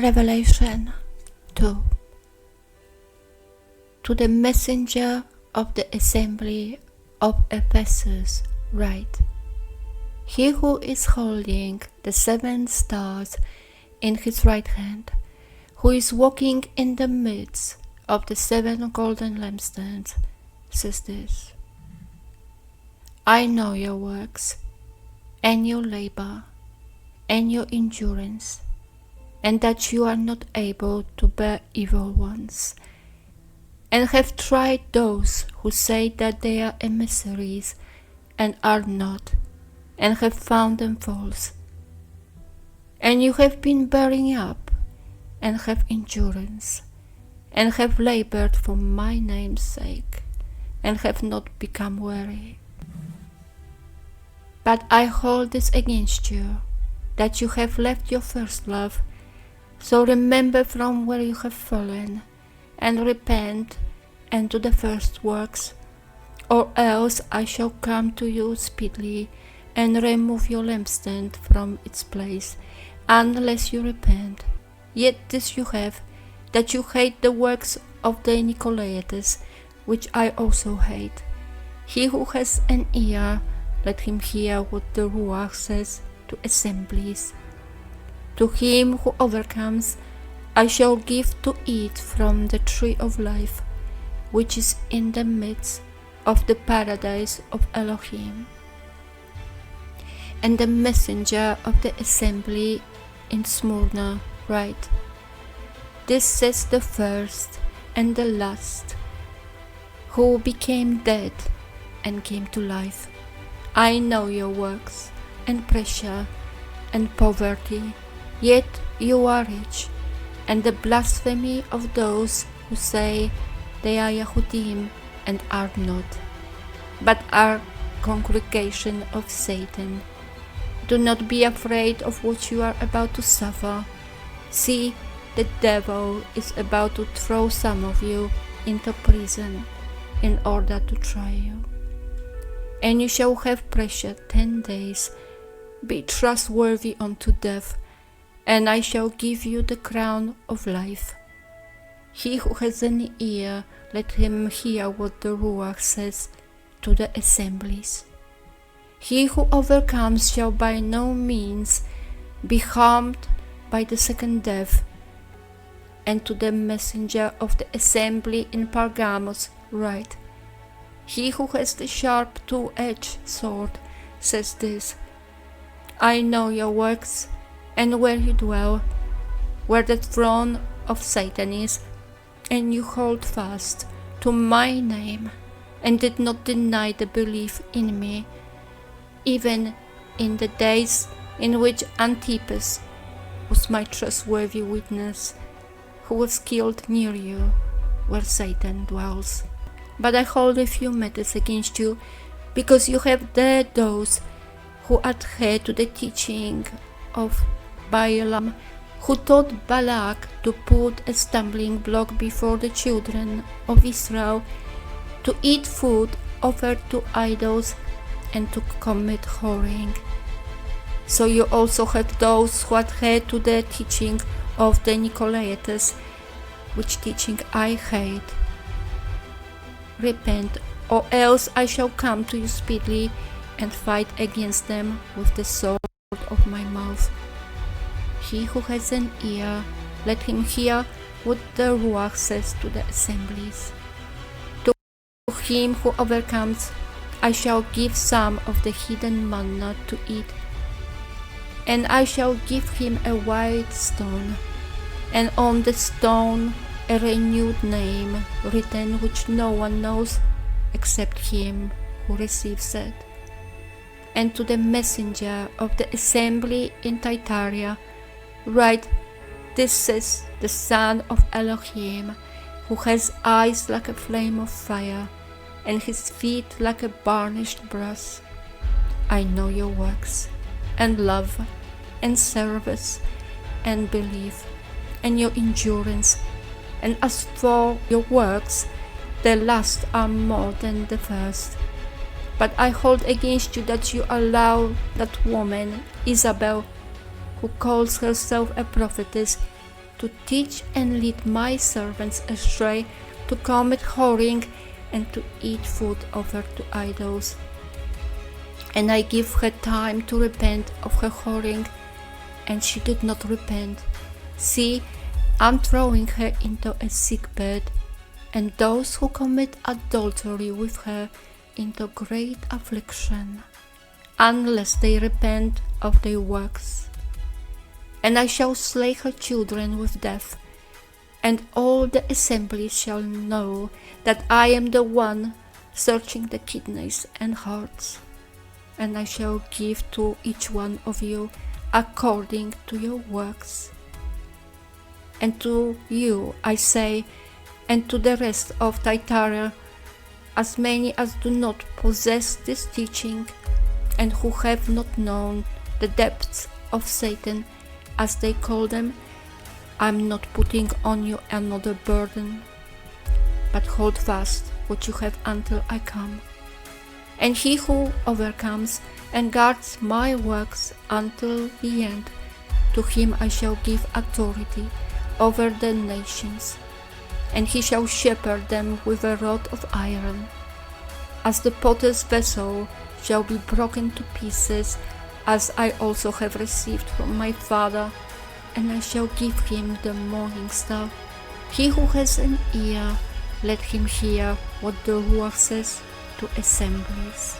Revelation 2. To the messenger of the assembly of Ephesus write, He who is holding the 7 stars in his right hand, who is walking in the midst of the 7 golden lampstands, says this: I know your works, and your labor, and your endurance, and that you are not able to bear evil ones, and have tried those who say that they are emissaries and are not, and have found them false. And you have been bearing up, and have endurance, and have labored for my name's sake, and have not become weary. But I hold this against you, that you have left your first love. So remember from where you have fallen, and repent, and do the first works, or else I shall come to you speedily, and remove your lampstand from its place, unless you repent. Yet this you have, that you hate the works of the Nicolaitans, which I also hate. He who has an ear, let him hear what the Ruach says to assemblies. To him who overcomes, I shall give to eat from the tree of life, which is in the midst of the paradise of Elohim. And the messenger of the assembly in Smyrna write, This says the first and the last, who became dead and came to life. I know your works, and pressure, and poverty, yet you are rich, and the blasphemy of those who say they are Yehudim and are not, but are congregation of Satan. Do not be afraid of what you are about to suffer. See, the devil is about to throw some of you into prison in order to try you. And you shall have pressure 10 days. Be trustworthy unto death, and I shall give you the crown of life. He who has an ear, let him hear what the Ruach says to the assemblies. He who overcomes shall by no means be harmed by the second death. And to the messenger of the assembly in Pergamos write, He who has the sharp 2-edged sword says this: I know your works, and where you dwell, where the throne of Satan is, and you hold fast to my name, and did not deny the belief in me, even in the days in which Antipas was my trustworthy witness, who was killed near you, where Satan dwells. But I hold a few matters against you, because you have dared those who adhere to the teaching of Balaam, who taught Balak to put a stumbling block before the children of Israel, to eat food offered to idols, and to commit whoring. So you also have those who adhere to the teaching of the Nicolaitans, which teaching I hate. Repent, or else I shall come to you speedily, and fight against them with the sword of my mouth. He who has an ear, let him hear what the Ruach says to the assemblies. To him who overcomes, I shall give some of the hidden manna to eat, and I shall give him a white stone, and on the stone a renewed name written, which no one knows except him who receives it. And to the messenger of the assembly in Thyatira write, This is the Son of Elohim, who has eyes like a flame of fire, and his feet like a burnished brass. I know your works, and love, and service, and belief, and your endurance, and as for your works, the last are more than the first. But I hold against you that you allow that woman, Isabel, who calls herself a prophetess, to teach and lead my servants astray, to commit whoring, and to eat food offered to idols. And I give her time to repent of her whoring, and she did not repent. See, I'm throwing her into a sick bed, and those who commit adultery with her into great affliction, unless they repent of their works. And I shall slay her children with death, and all the assembly shall know that I am the one searching the kidneys and hearts. And I shall give to each one of you according to your works. And to you I say, and to the rest of Thyatira, as many as do not possess this teaching, and who have not known the depths of Satan, as they call them, I am not putting on you another burden, but hold fast what you have until I come. And he who overcomes and guards my works until the end, to him I shall give authority over the nations, and he shall shepherd them with a rod of iron. As the potter's vessel shall be broken to pieces, as I also have received from my Father, and I shall give him the morning star. He who has an ear, let him hear what the Lord says to assemblies.